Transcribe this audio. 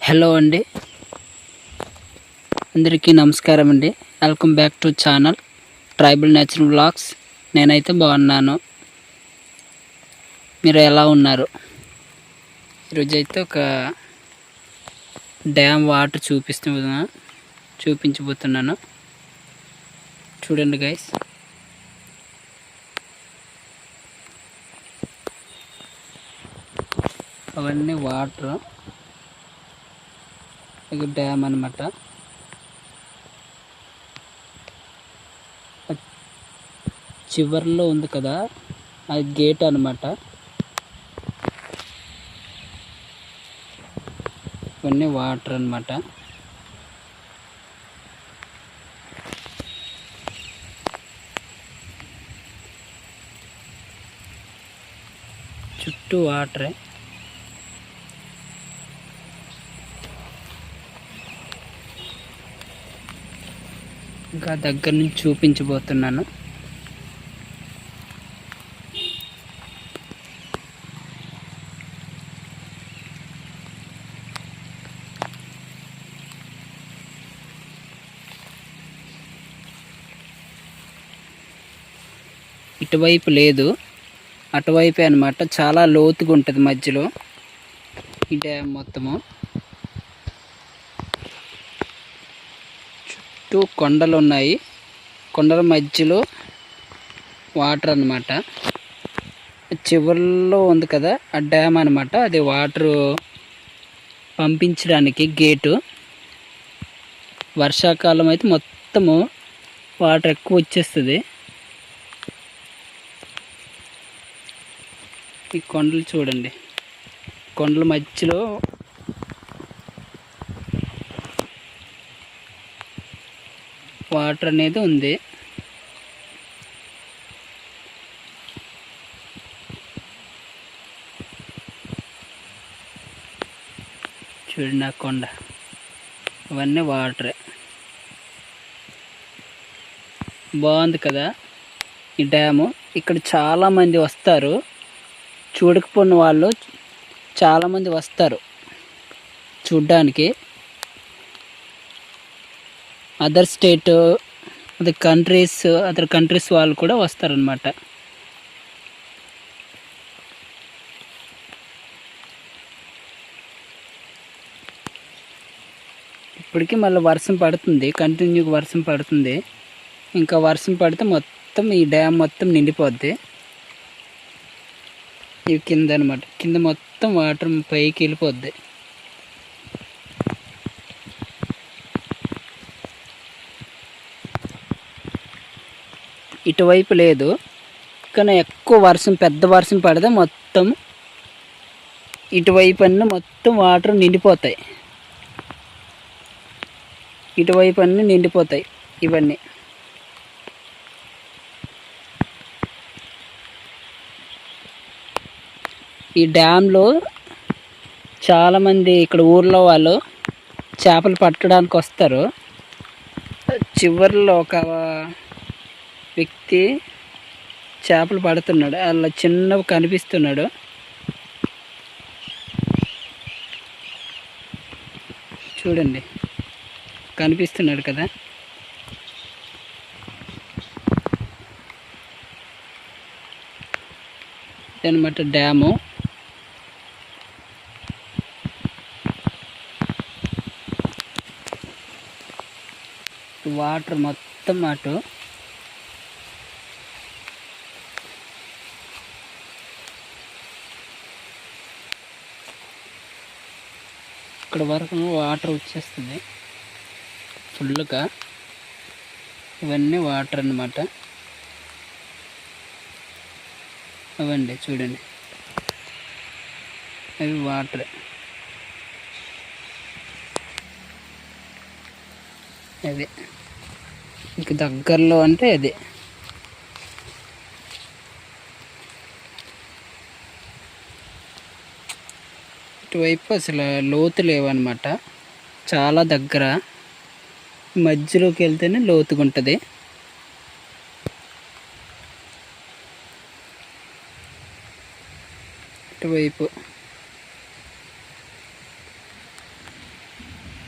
Hello అండి, అందరికీ నమస్కారం అండి. Welcome back to channel tribal natural vlogs. నేనైతే బాగున్నాను, మీరు ఎలా ఉన్నారు? ఈరోజు అయితే ఒక డ్యామ్ వాటర్ చూపించబోతున్నాను. చూడండి గైస్, అవన్నీ వాటర్, ఇది డ్యామ్ అన్నమాట. చివర్లో ఉంది కదా, అది గేట్ అన్నమాట. ఇవన్నీ వాటర్ అన్నమాట. చుట్టూ వాటరే. ఇంకా దగ్గర నుంచి చూపించబోతున్నాను. ఇటువైపు లేదు, అటువైపే అనమాట. చాలా లోతుగా ఉంటుంది మధ్యలో ఈ డ్యామ్ మొత్తము. చుట్టూ కొండలు ఉన్నాయి, కొండల మధ్యలో వాటర్ అన్నమాట. చివరిలో ఉంది కదా ఆ డ్యామ్ అన్నమాట. అది వాటర్ పంపించడానికి గేటు. వర్షాకాలం అయితే మొత్తము వాటర్ ఎక్కువ వచ్చేస్తుంది. ఈ కొండలు చూడండి, కొండల మధ్యలో వాటర్ అనేది ఉంది. చూడండి ఆ కొండ, అవన్నీ వాటరే. బాగుంది కదా ఈ డ్యాము. ఇక్కడ చాలామంది వస్తారు, చూడకపోయిన వాళ్ళు చాలామంది వస్తారు చూడ్డానికి. అదర్ స్టేట్, అదర్ కంట్రీస్ వాళ్ళు కూడా వస్తారనమాట. ఇప్పటికీ మళ్ళీ వర్షం పడుతుంది, కంటిన్యూగా వర్షం పడుతుంది. ఇంకా వర్షం పడితే మొత్తం ఈ డ్యామ్ మొత్తం నిండిపోద్ది. ఇవి కింద అనమాట, కింద మొత్తం వాటర్ పైకి వెళ్ళిపోద్ది. ఇటువైపు లేదు, కానీ ఎక్కువ వర్షం, పెద్ద వర్షం పడితే మొత్తం ఇటువైపు అన్నీ మొత్తం వాటర్ నిండిపోతాయి. ఇటువైపు అన్నీ నిండిపోతాయి ఇవన్నీ. ఈ డ్యాంలో చాలామంది ఇక్కడ ఊర్లో వాళ్ళు చేపలు పట్టడానికి వస్తారు. చివరిలో ఒక వ్యక్తి చేపలు పడుతున్నాడు, అలా చిన్నవి కనిపిస్తున్నాడు. చూడండి, కనిపిస్తున్నాడు కదా. ఇదన్నమాట డ్యాము. వాటర్ మొత్తం అటు ఇక్కడ వరకు వాటర్ వచ్చేస్తుంది ఫుల్గా. ఇవన్నీ వాటర్ అన్నమాట. అవండి చూడండి, అవి వాటర్. అదే ఇంక దగ్గరలో అంటే అదే. ఇటువైపు అసలు లోతు లేవన్నమాట, చాలా దగ్గర. మధ్యలోకి వెళ్తేనే లోతుగా ఉంటుంది. ఇటువైపు